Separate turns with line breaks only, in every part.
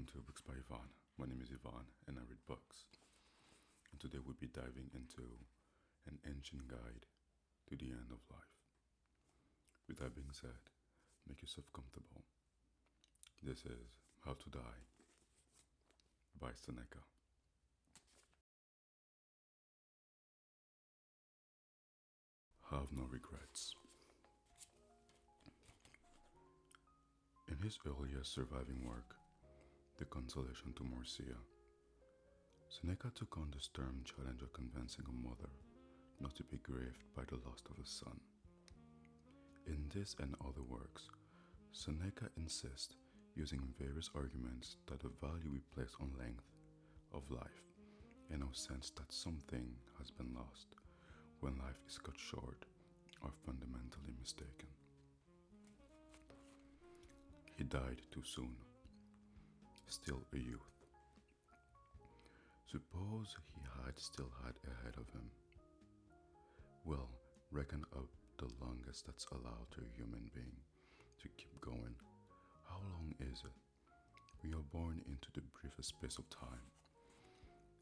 welcome to Books by Ivan. My name is Ivan and I read books. And today we'll be diving into an ancient guide to the end of life. With that being said, make yourself comfortable. This is How to Die by Seneca. Have no regrets. In his earliest surviving work, The Consolation to Marcia, Seneca took on the stern challenge of convincing a mother not to be grieved by the loss of a son. In this and other works, Seneca insists, using various arguments, that the value we place on length of life and no sense that something has been lost when life is cut short are fundamentally mistaken. He died too soon, still a youth. Suppose he had still had ahead of him. Well, reckon up the longest that's allowed to a human being to keep going. How long is it? We are born into the briefest space of time,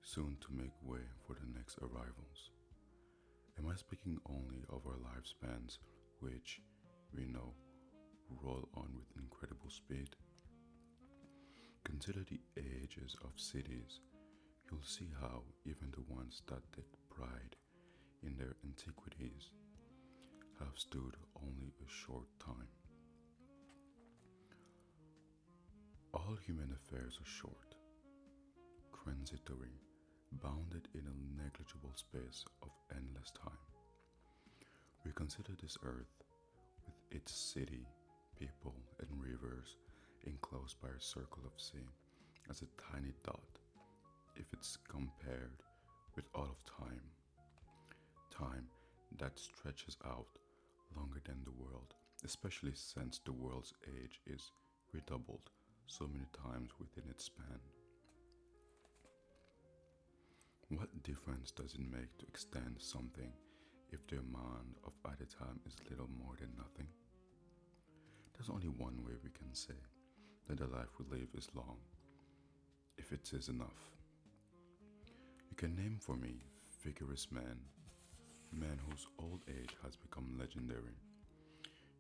soon to make way for the next arrivals. Am I speaking only of our lifespans, which, we know, roll on with incredible speed? Consider the ages of cities. You'll see how even the ones that take pride in their antiquities have stood only a short time. All human affairs are short, transitory, bounded in a negligible space of endless time. We consider this earth, with its city, people, and rivers enclosed by a circle of sea, as a tiny dot if it's compared with all of time. Time that stretches out longer than the world, especially since the world's age is redoubled so many times within its span. What difference does it make to extend something if the amount of added time is little more than nothing? There's only one way we can say that the life we live is long, if it is enough. You can name for me vigorous men whose old age has become legendary.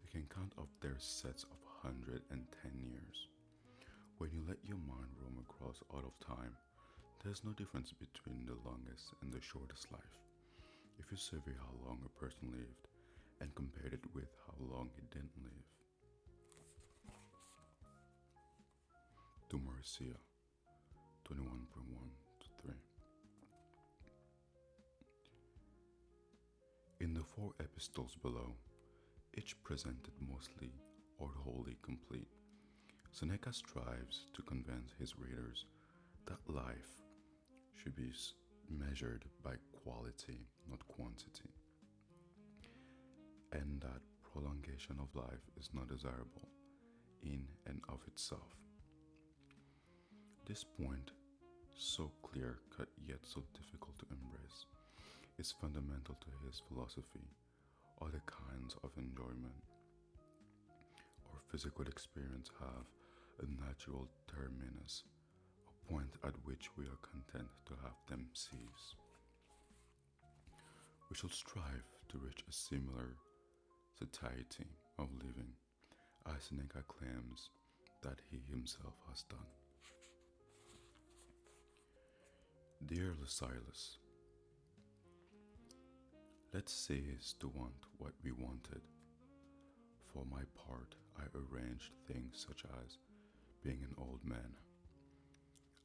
You can count up their sets of 110 years. When you let your mind roam across all of time, there's no difference between the longest and the shortest life. If you survey how long a person lived and compared it with how long he didn't live. To Marcia, 21.1 to 3. In the 4 epistles below, each presented mostly or wholly complete, Seneca strives to convince his readers that life should be measured by quality, not quantity, and that prolongation of life is not desirable in and of itself. This point, so clear-cut yet so difficult to embrace, is fundamental to his philosophy. Other kinds of enjoyment or physical experience have a natural terminus, a point at which we are content to have them cease. We should strive to reach a similar satiety of living, as Seneca claims that he himself has done. Dear Lucilius, let's cease to want what we wanted. For my part, I arranged things such as being an old man.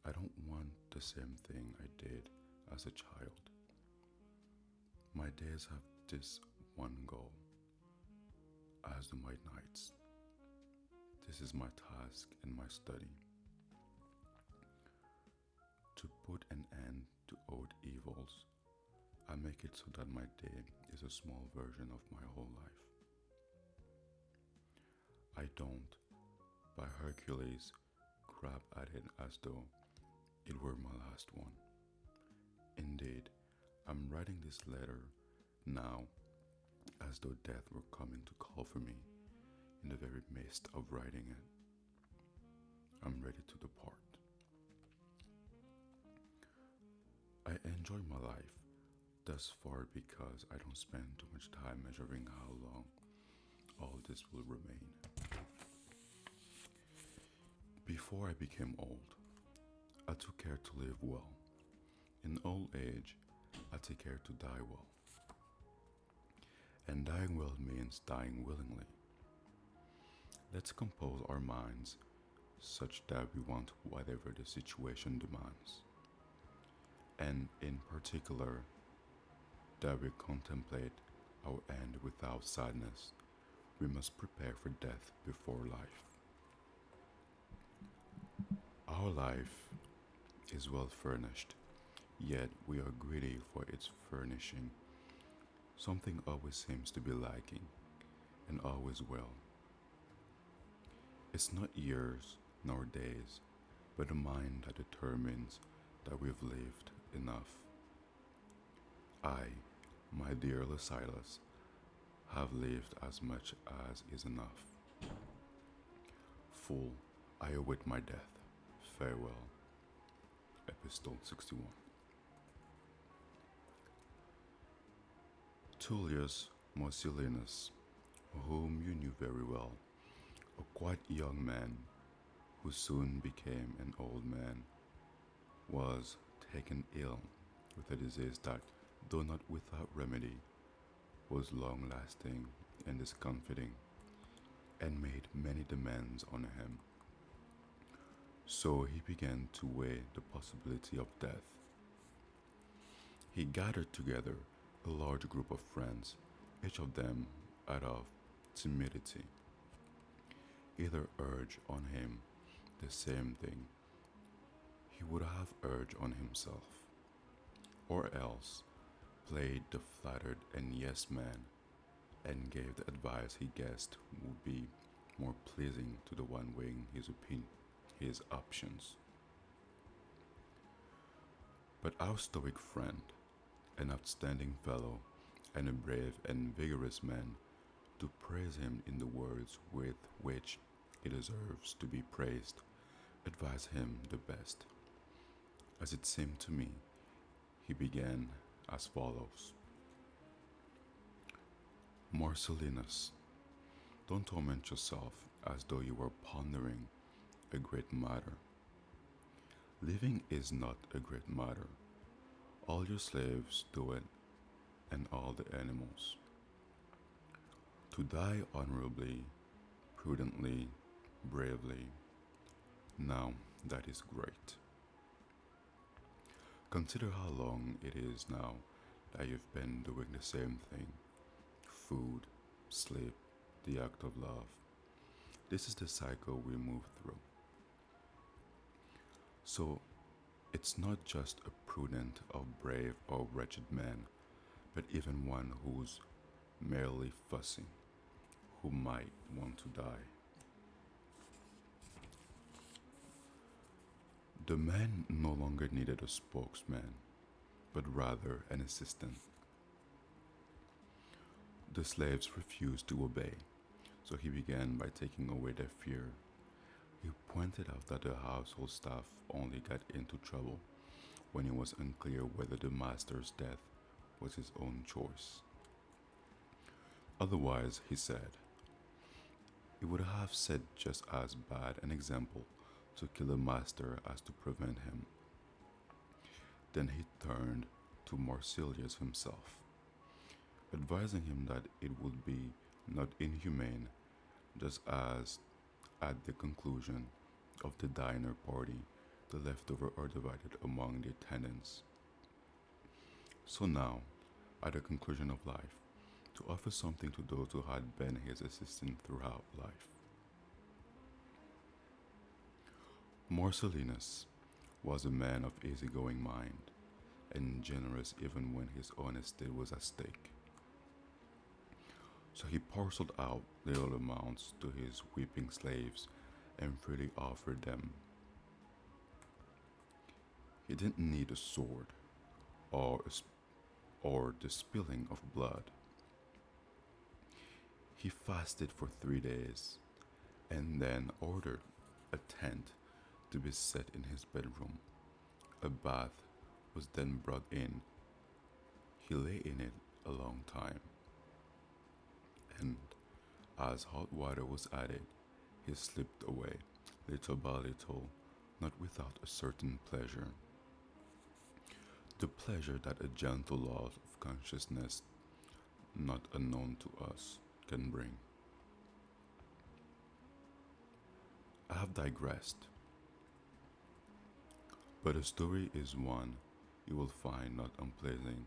I don't want the same thing I did as a child. My days have this one goal, as do my nights. This is my task and my study. To put an end to old evils, I make it so that my day is a small version of my whole life. I don't, by Hercules, grab at it as though it were my last one. Indeed, I'm writing this letter now as though death were coming to call for me in the very midst of writing it. I'm ready to depart. enjoy my life thus far because I don't spend too much time measuring how long all this will remain. Before I became old, I took care to live well. In old age, I take care to die well. And dying well means dying willingly. Let's compose our minds such that we want whatever the situation demands. And in particular, that we contemplate our end without sadness. We must prepare for death before life. Our life is well furnished, yet we are greedy for its furnishing. Something always seems to be lacking, and always will. It's not years nor days, but the mind that determines that we've lived enough. I, my dear Lucilus, have lived as much as is enough. Full, I await my death. Farewell. Epistle 61. Tullius Marcellinus, whom you knew very well, a quite young man who soon became an old man, was taken ill with a disease that, though not without remedy, was long lasting and discomfiting, and made many demands on him. So he began to weigh the possibility of death. He gathered together a large group of friends, each of them out of timidity, either urge on him the same thing he would have urged on himself, or else played the flattered and yes man and gave the advice he guessed would be more pleasing to the one weighing his opinion, his options. But our stoic friend, an outstanding fellow, and a brave and vigorous man, to praise him in the words with which he deserves to be praised, advised him the best. As it seemed to me, he began as follows. Marcellinus, don't torment yourself as though you were pondering a great matter. Living is not a great matter. All your slaves do it, and all the animals. To die honorably, prudently, bravely, now that is great. Consider how long it is now that you've been doing the same thing. Food, sleep, the act of love. This is the cycle we move through. So, it's not just a prudent or brave or wretched man, but even one who's merely fussing, who might want to die. The man no longer needed a spokesman, but rather an assistant. The slaves refused to obey, so he began by taking away their fear. He pointed out that the household staff only got into trouble when it was unclear whether the master's death was his own choice. Otherwise, he said, it would have set just as bad an example to kill a master as to prevent him. Then he turned to Marcellus himself, advising him that it would be not inhumane, just as at the conclusion of the dinner party, the leftover are divided among the attendants. So now, at the conclusion of life, to offer something to those who had been his assistant throughout life. Marcellinus was a man of easygoing mind and generous even when his own estate was at stake. So he parceled out little amounts to his weeping slaves and freely offered them. He didn't need a sword or the spilling of blood. He fasted for 3 days and then ordered a tent to be set in his bedroom, a bath was then brought in. He lay in it a long time, and as hot water was added, he slipped away, little by little, not without a certain pleasure. The pleasure that a gentle law of consciousness, not unknown to us, can bring. I have digressed, but a story is one you will find not unpleasant,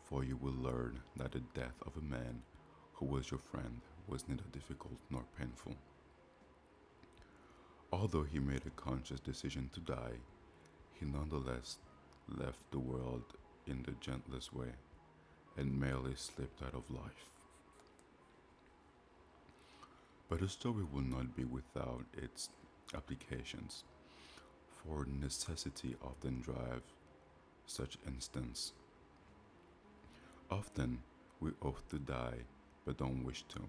for you will learn that the death of a man who was your friend was neither difficult nor painful. Although he made a conscious decision to die, he nonetheless left the world in the gentlest way and merely slipped out of life. But the story will not be without its applications, for necessity often drives such instance. Often we oath to die but don't wish to,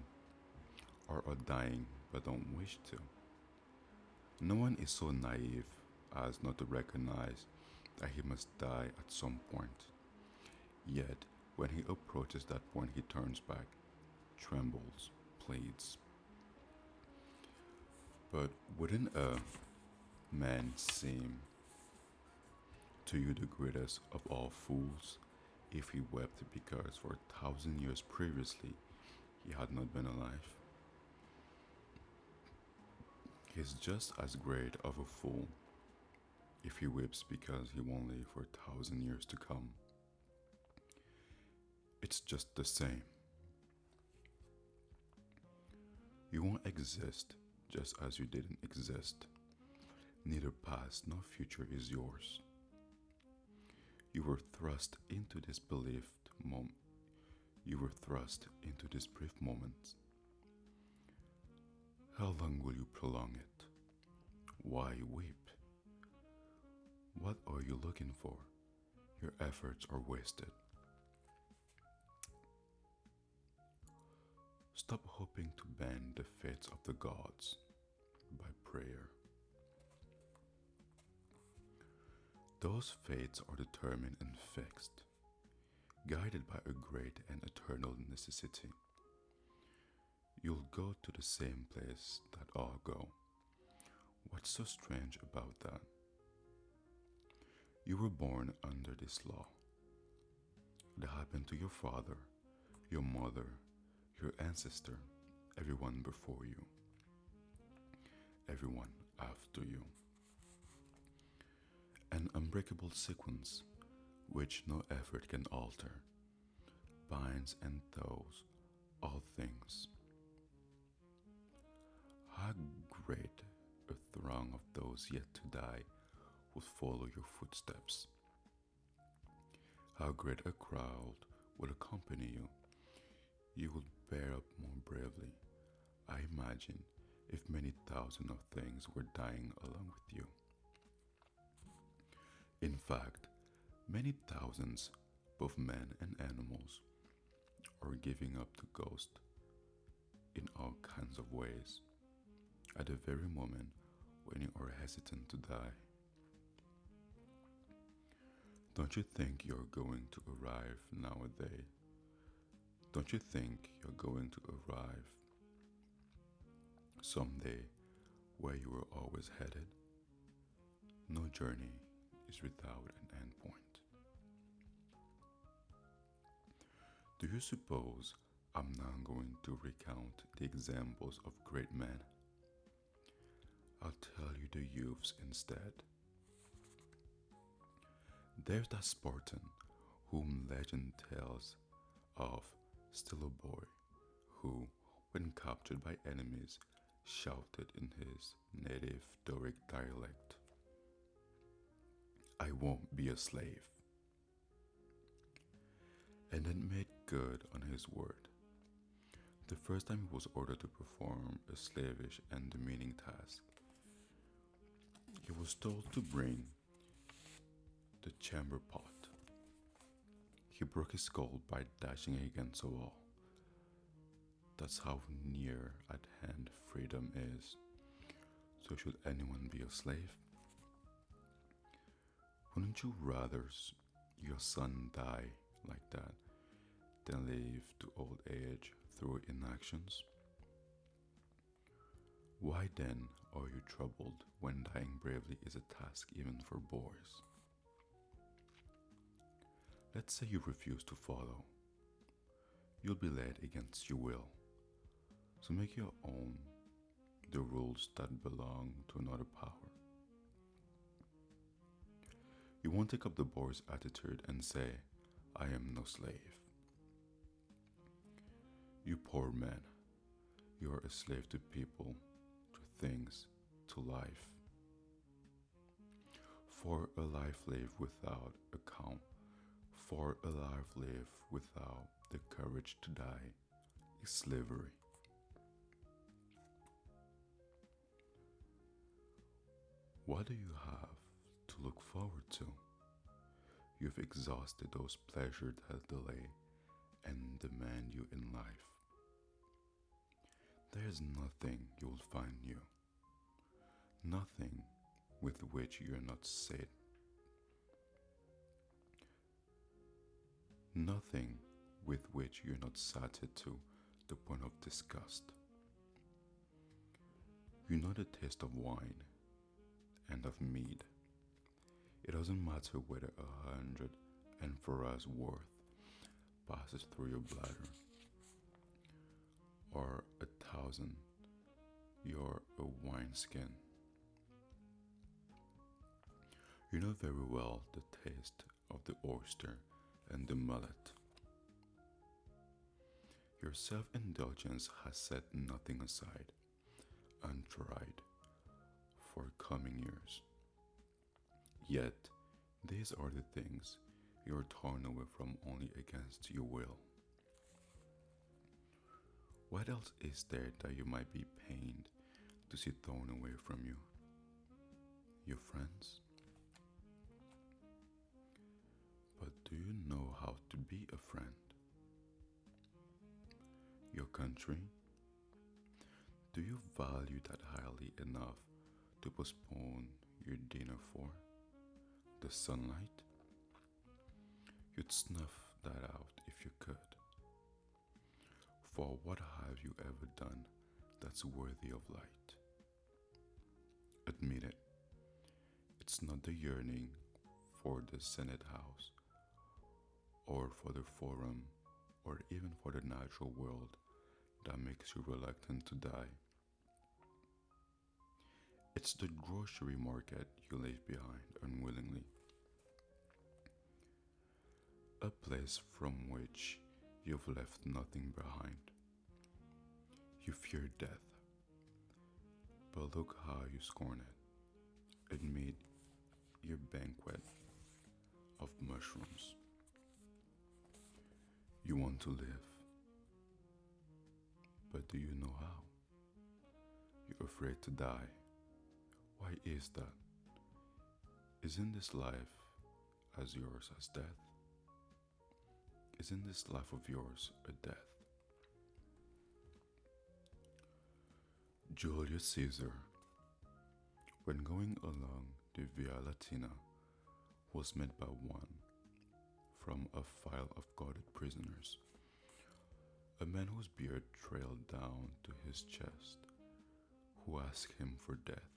or are dying but don't wish to. No one is so naive as not to recognize that he must die at some point. Yet, when he approaches that point, he turns back, trembles, pleads. But wouldn't a man seem to you the greatest of all fools if he wept because for 1,000 years previously he had not been alive? He is just as great of a fool if he weeps because he won't live for 1,000 years to come. It's just the same. You won't exist just as you didn't exist. Neither past nor future is yours. You were thrust into this believed moment. You were thrust into this brief moment. How long will you prolong it? Why weep? What are you looking for? Your efforts are wasted. Stop hoping to bend the fates of the gods by prayer. Those fates are determined and fixed, guided by a great and eternal necessity. You'll go to the same place that all go. What's so strange about that? You were born under this law. It happened to your father, your mother, your ancestor, everyone before you, everyone after you. An unbreakable sequence which no effort can alter, binds and throws all things. How great a throng of those yet to die would follow your footsteps. How great a crowd would accompany you. You would bear up more bravely, I imagine, if many thousand of things were dying along with you. In fact, many thousands, both men and animals, are giving up the ghost in all kinds of ways at the very moment when you are hesitant to die. Don't you think you're going to arrive nowadays? Don't you think you're going to arrive someday where you were always headed? No journey is without an end point. Do you suppose I'm now going to recount the examples of great men? I'll tell you the youths instead. There's that Spartan whom legend tells of, still a boy, who, when captured by enemies, shouted in his native Doric dialect, "I won't be a slave," and then made good on his word. The first time he was ordered to perform a slavish and demeaning task, he was told to bring the chamber pot. He broke his skull by dashing against a wall. That's how near at hand freedom is. So should anyone be a slave? Wouldn't you rather your son die like that than live to old age through inactions? Why then are you troubled when dying bravely is a task even for boys? Let's say you refuse to follow. You'll be led against your will. So make your own the rules that belong to another power. You won't take up the boy's attitude and say, I am no slave. You poor man, you are a slave to people, to things, to life. For a life lived without account, for a life lived without the courage to die, is slavery. What do you have to look forward to? You've exhausted those pleasures that delay and demand you in life. There is nothing you will find new, nothing with which you are not sate, nothing with which you are not sated to the point of disgust. You know the taste of wine and of mead. It doesn't matter whether 100 amphoras worth passes through your bladder or 1,000, you're a wineskin. You know very well the taste of the oyster and the mullet. Your self-indulgence has set nothing aside, untried, for coming years. Yet, these are the things you are torn away from only against your will. What else is there that you might be pained to see thrown away from you? Your friends? But do you know how to be a friend? Your country? Do you value that highly enough to postpone your dinner for? The sunlight? You'd snuff that out if you could. For what have you ever done that's worthy of light? Admit it, it's not the yearning for the Senate House, or for the Forum, or even for the natural world that makes you reluctant to die. It's the grocery market you leave behind unwillingly. A place from which you've left nothing behind. You fear death, but look how you scorn it. Admit your banquet of mushrooms. You want to live, but do you know how? You're afraid to die. Why is that? Isn't this life as yours as death? Isn't this life of yours a death? Julius Caesar, when going along the Via Latina, was met by one from a file of guarded prisoners, a man whose beard trailed down to his chest, who asked him for death.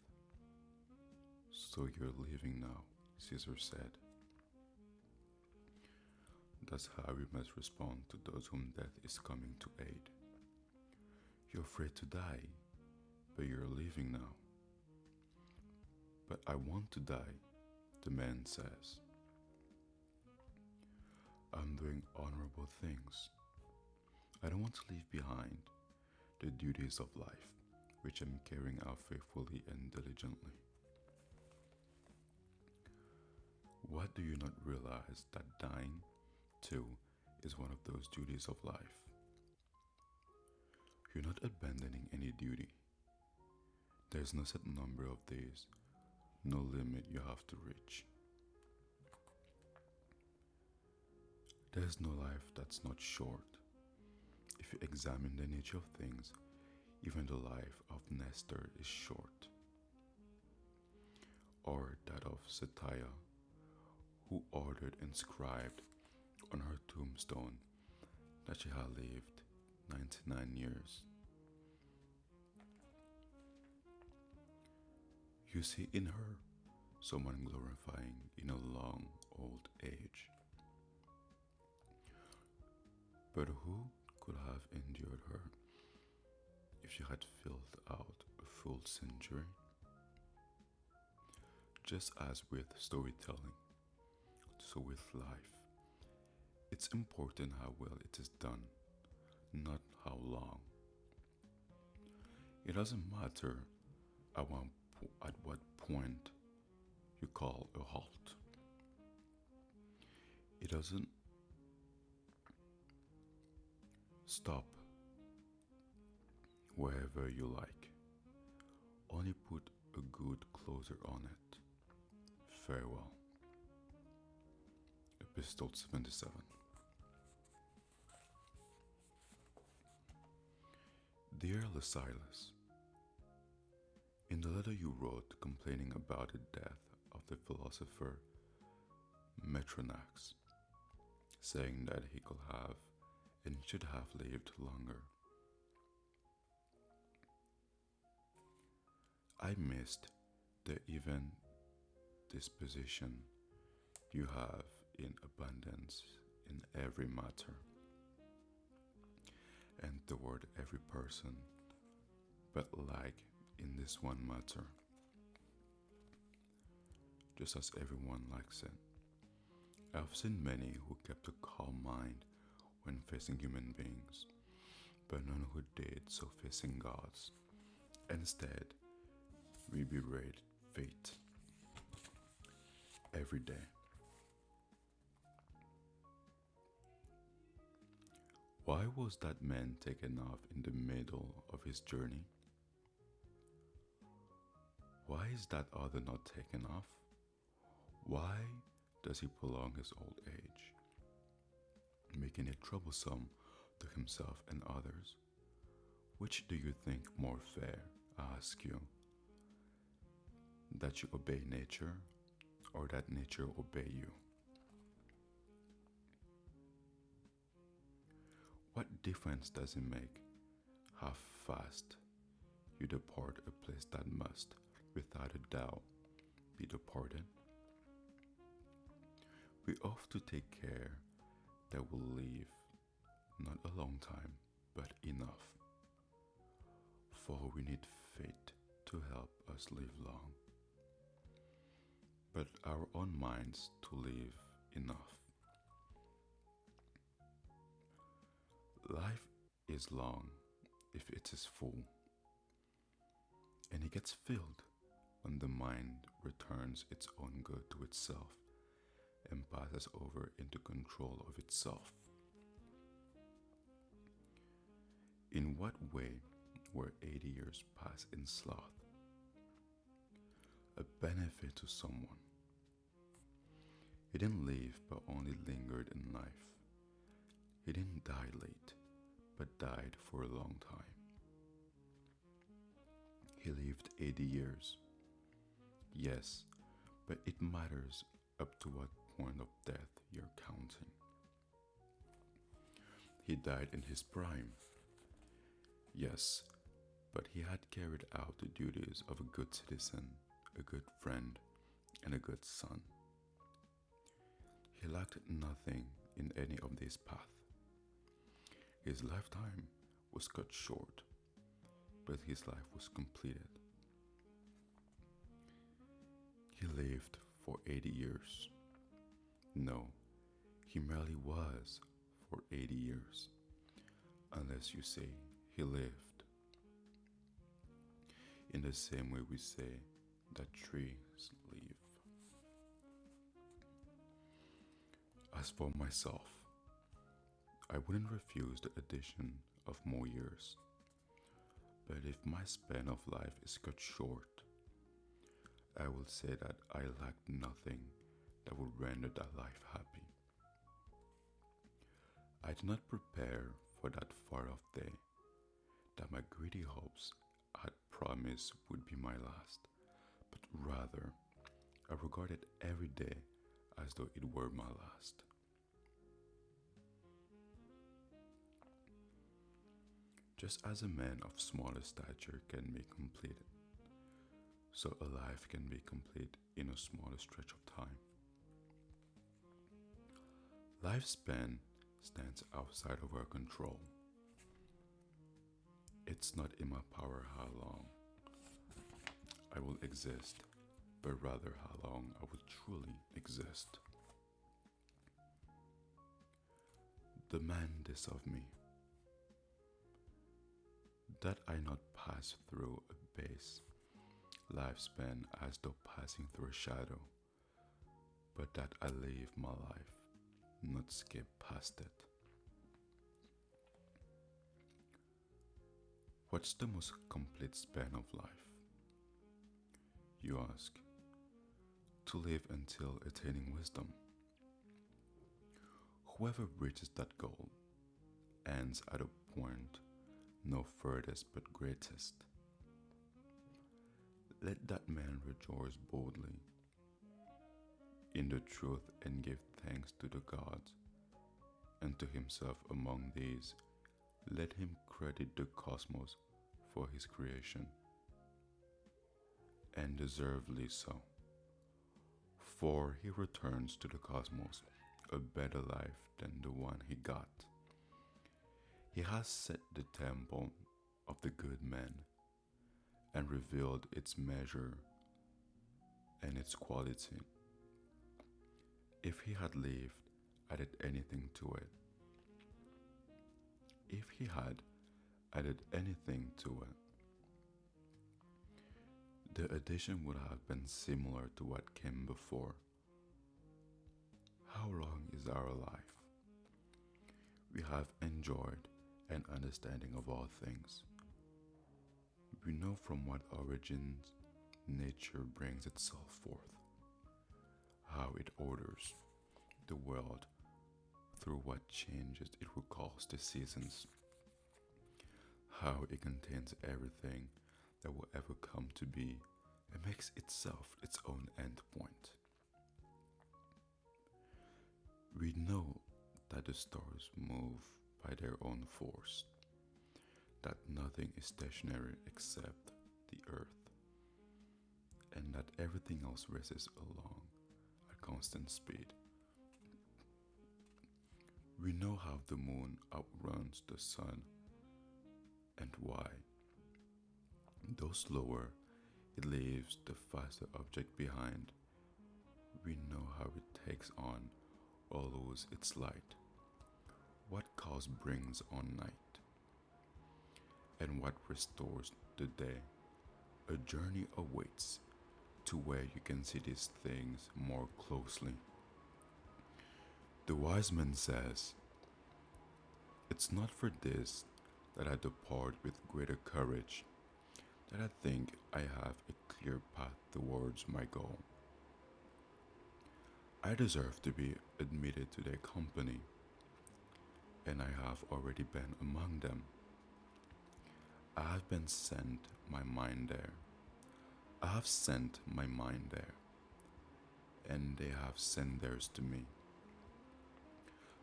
So you're leaving now, Caesar said. That's how we must respond to those whom death is coming to aid. You're afraid to die, but you're leaving now. But I want to die, the man says. I'm doing honorable things. I don't want to leave behind the duties of life, which I'm carrying out faithfully and diligently. What do you not realize that dying, too, is one of those duties of life? You're not abandoning any duty. There's no set number of days, no limit you have to reach. There's no life that's not short. If you examine the nature of things, even the life of Nestor is short, or that of Setia, who ordered inscribed on her tombstone that she had lived 99 years. You see in her someone glorifying in a long old age. But who could have endured her if she had filled out a full century? Just as with storytelling, so with life, it's important how well it is done, not how long. It doesn't matter at what point you call a halt. It doesn't stop wherever you like. Only put a good closer on it. Farewell. Episode 77. Dear Lysilas, in the letter you wrote complaining about the death of the philosopher Metronax, saying that he could have and should have lived longer, I missed the even disposition you have in abundance in every matter and toward every person, but like in this one matter, just as everyone likes it. I've seen many who kept a calm mind when facing human beings, but none who did so facing gods. Instead, we berate fate every day. Why was that man taken off in the middle of his journey? Why is that other not taken off? Why does he prolong his old age, making it troublesome to himself and others? Which do you think more fair, I ask you? That you obey nature, or that nature obey you? What difference does it make how fast you depart a place that must, without a doubt, be departed? We ought to take care that we live not a long time, but enough. For we need fate to help us live long, but our own minds to live enough. Life is long if it is full, and it gets filled when the mind returns its own good to itself and passes over into control of itself. In what way were 80 years passed in sloth a benefit to someone? He didn't live but only lingered in life. He didn't die late, but died for a long time. He lived 80 years. Yes, but it matters up to what point of death you're counting. He died in his prime. Yes, but he had carried out the duties of a good citizen, a good friend, and a good son. He lacked nothing in any of these paths. His lifetime was cut short, but his life was completed. He lived for 80 years. No, he merely was for 80 years, unless you say he lived. In the same way we say that trees live. As for myself, I wouldn't refuse the addition of more years. But if my span of life is cut short, I will say that I lacked nothing that would render that life happy. I did not prepare for that far-off day that my greedy hopes had promised would be my last, but rather I regarded every day as though it were my last. Just as a man of smaller stature can be complete, so a life can be complete in a smaller stretch of time. Lifespan stands outside of our control. It's not in my power how long I will exist, but rather how long I will truly exist. Demand this of me, that I not pass through a base lifespan as though passing through a shadow, but that I live my life, not skip past it. What's the most complete span of life? You ask. To live until attaining wisdom. Whoever reaches that goal ends at a point no furthest but greatest. Let that man rejoice boldly in the truth and give thanks to the gods, and to himself among these let him credit the cosmos for his creation, and deservedly so, for he returns to the cosmos a better life than the one he got. He has set the temple of the good man and revealed its measure and its quality. If he had lived, added anything to it, if he had added anything to it, the addition would have been similar to what came before. How long is our life? We have enjoyed an understanding of all things. We know from what origins nature brings itself forth, how it orders the world through what changes it recalls the seasons, how it contains everything that will ever come to be and makes itself its own end point. We know that the stars move by their own force, that nothing is stationary except the earth, and that everything else races along at constant speed. We know how the moon outruns the sun and why. Though slower, it leaves the faster object behind. We know how it takes on or loses its light, what cause brings on night, and what restores the day. A journey awaits to where you can see these things more closely. The wise man says, "It's not for this that I depart with greater courage, that I think I have a clear path towards my goal. I deserve to be admitted to their company, and I have already been among them. I have been sent my mind there. I have sent my mind there, and they have sent theirs to me.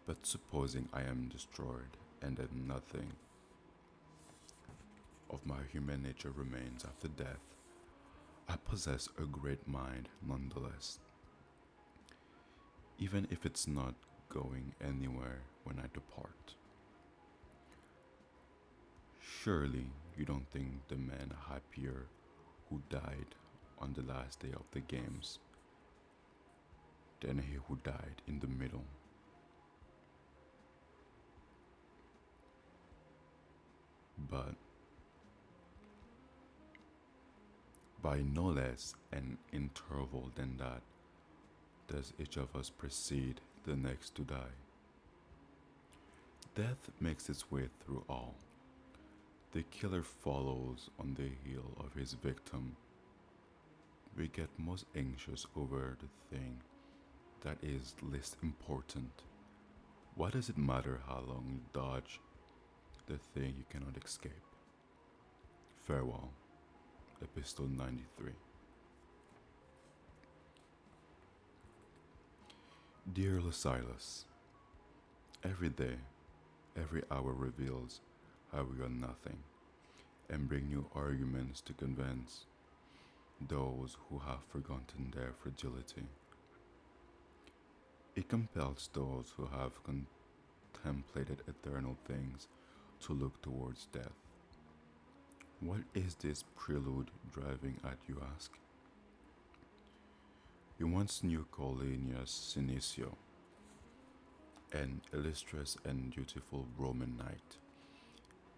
But supposing I am destroyed, and that nothing of my human nature remains after death, I possess a great mind nonetheless, even if it's not going anywhere when I depart. Surely you don't think the man happier who died on the last day of the games than he who died in the middle. But by no less an interval than that does each of us precede the next to die. Death makes its way through all. The killer follows on the heel of his victim. We get most anxious over the thing that is least important. What does it matter how long you dodge the thing you cannot escape? Farewell. Episode 93. Dear Silas, every day, every hour reveals how we are nothing and bring new arguments to convince those who have forgotten their fragility. It compels those who have contemplated eternal things to look towards death. What is this prelude driving at, you ask? You once knew Cornelius Senecio, an illustrious and dutiful Roman knight.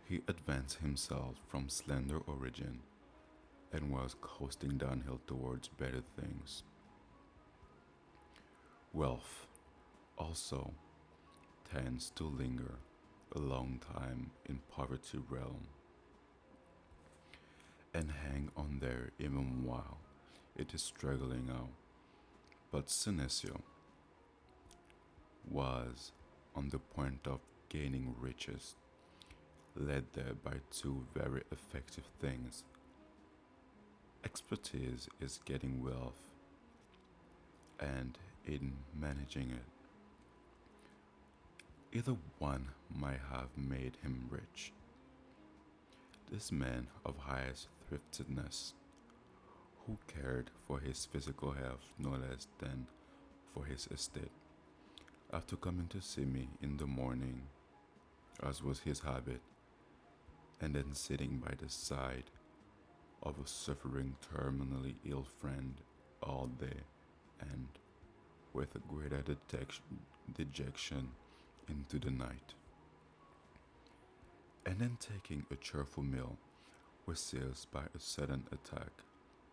He advanced himself from slender origin and was coasting downhill towards better things. Wealth also tends to linger a long time in poverty realm and hang on there even while it is struggling out. But Senecio was on the point of gaining riches, led there by two very effective things. Expertise is getting wealth and in managing it. Either one might have made him rich. This man of highest thriftedness, who cared for his physical health no less than for his estate, after coming to see me in the morning, as was his habit, and then sitting by the side of a suffering terminally ill friend all day, and with a greater dejection into the night, and then taking a cheerful meal was seized by a sudden attack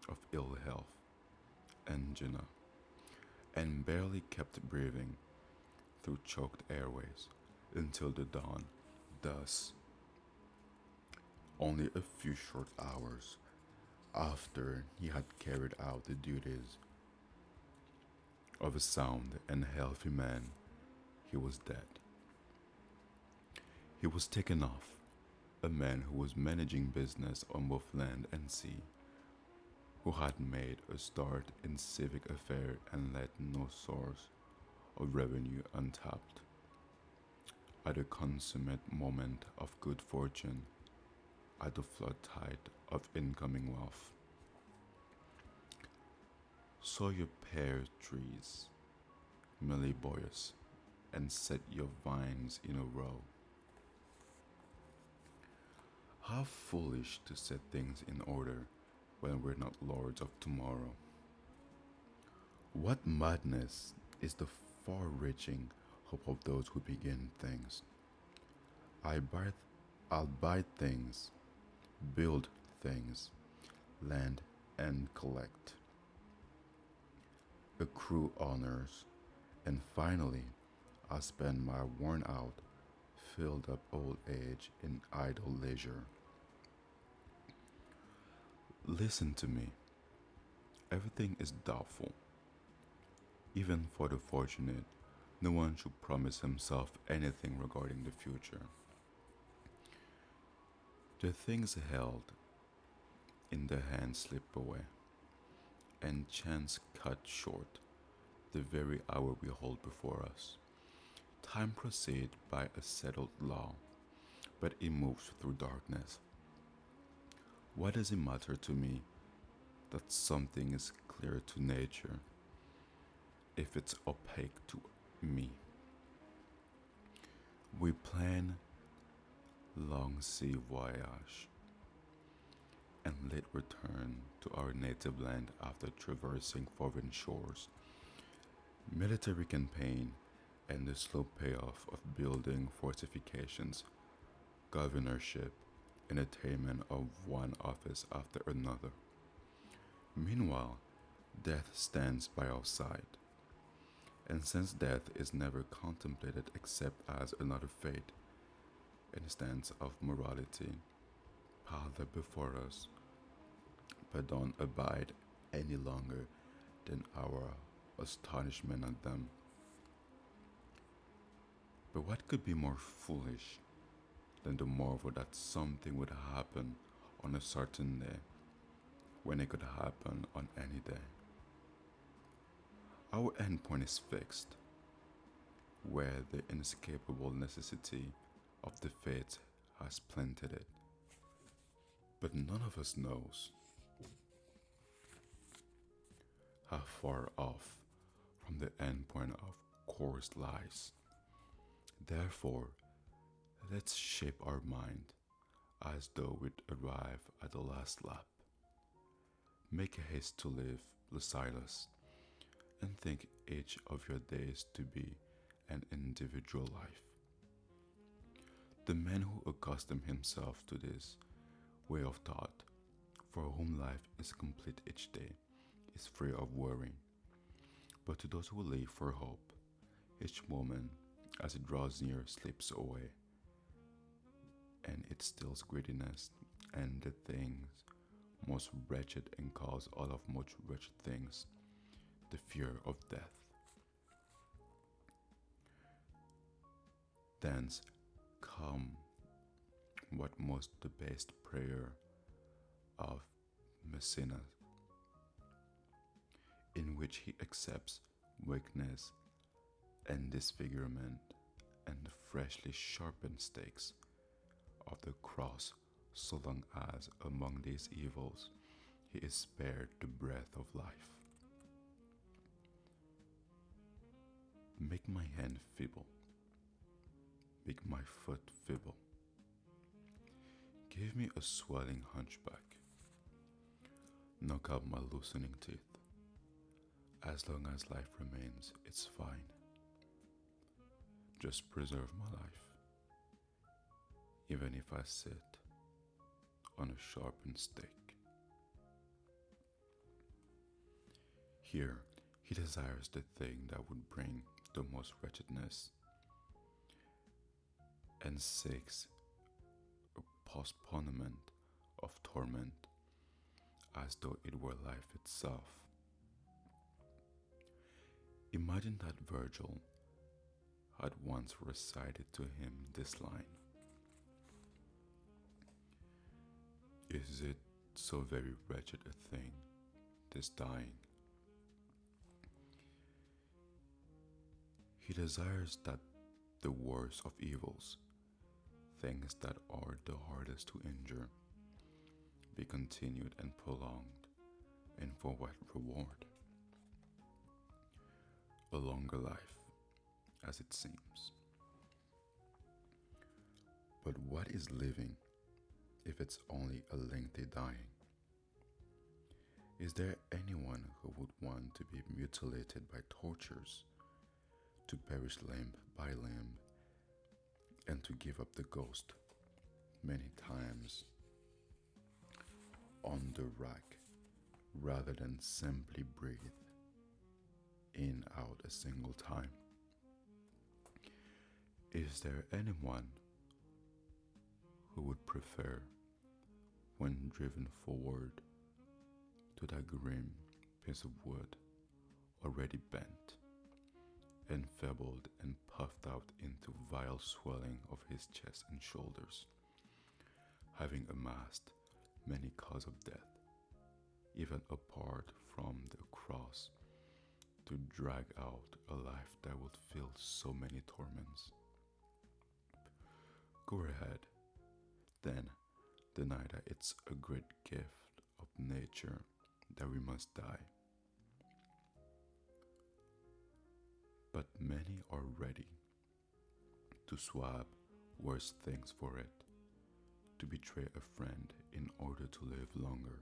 of ill health, angina, and barely kept breathing through choked airways until the dawn. Thus, only a few short hours after he had carried out the duties of a sound and healthy man, he was dead. He was taken off, a man who was managing business on both land and sea, who had made a start in civic affair and let no source of revenue untapped. At a consummate moment of good fortune, at the flood tide of incoming wealth. Sow your pear trees, Meliboeus, and set your vines in a row. How foolish to set things in order when we're not lords of tomorrow. What madness is the far-reaching hope of those who begin things. I buy, I'll buy things, build things, land and collect, accrue honors, and finally I'll spend my worn out, filled up old age in idle leisure. Listen to me. Everything is doubtful. Even for the fortunate, no one should promise himself anything regarding the future. The things held in the hand slip away, and chance cut short the very hour we hold before us. Time proceeds by a settled law, but it moves through darkness. What does it matter to me that something is clear to nature if it's opaque to me? We plan long sea voyage and late return to our native land after traversing foreign shores. Military campaign and the slow payoff of building fortifications, governorship, and attainment of one office after another. Meanwhile, death stands by our side. And since death is never contemplated except as another fate, instance of morality, piled up before us, but don't abide any longer than our astonishment at them. But what could be more foolish than the marvel that something would happen on a certain day when it could happen on any day? Our endpoint is fixed. where the inescapable necessity of the fate has planted it. But none of us knows how far off from the end point of course lies. Therefore, let's shape our mind as though we'd arrive at the last lap. Make a haste to live, Lucilus, and think each of your days to be an individual life. The man who accustomed himself to this way of thought, for whom life is complete each day, is free of worry. But to those who live for hope, each moment as it draws near slips away, and it stills greediness and the things most wretched and cause all of most wretched things, the fear of death. Thence come what most the best prayer of Messina, in which he accepts weakness and disfigurement and the freshly sharpened stakes of the cross, so long as among these evils he is spared the breath of life. Make my hand feeble, make my foot feeble. Give me a swelling hunchback, knock out my loosening teeth. As long as life remains, it's fine. Just preserve my life, even if I sit on a sharpened stake. Here, he desires the thing that would bring the most wretchedness and seeks a postponement of torment as though it were life itself. Imagine that Virgil had once recited to him this line: Is it so very wretched a thing, this dying? He desires that the worst of evils, things that are the hardest to endure, be continued and prolonged, and for what reward? A longer life, as it seems. But what is living if it's only a lengthy dying? Is there anyone who would want to be mutilated by tortures, to perish limb by limb, and to give up the ghost many times on the rack, rather than simply breathe in out a single time? Is there anyone who would prefer, when driven forward to that grim piece of wood, already bent, enfeebled and puffed out into vile swelling of his chest and shoulders, having amassed many causes of death, even apart from the cross, to drag out a life that would feel so many torments? Go ahead, then deny that it's a great gift of nature that we must die. But many are ready to swap worse things for it, to betray a friend in order to live longer,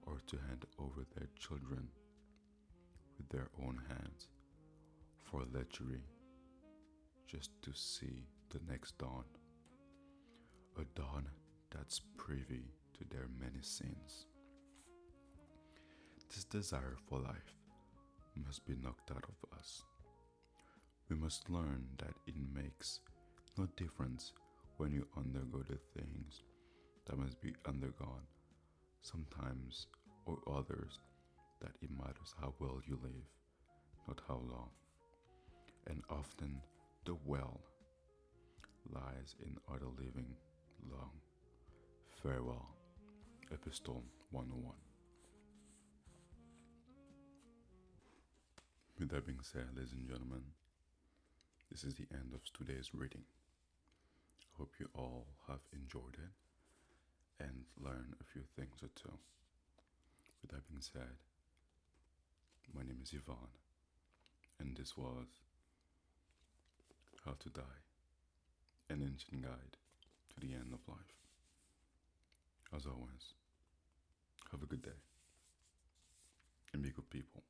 or to hand over their children with their own hands for lechery, just to see the next dawn, a dawn that's privy to their many sins. This desire for life must be knocked out of us. We must learn that it makes no difference when you undergo the things that must be undergone, sometimes or others, that it matters how well you live, not how long. And often the well lies in other living long. Farewell. Epistle 101. With that being said, ladies and gentlemen, This is the end of today's reading. I hope you all have enjoyed it and learned a few things or two. With that being said, my name is Yvonne, and this was How to Die, an ancient guide to the end of life. As always, have a good day and be good people.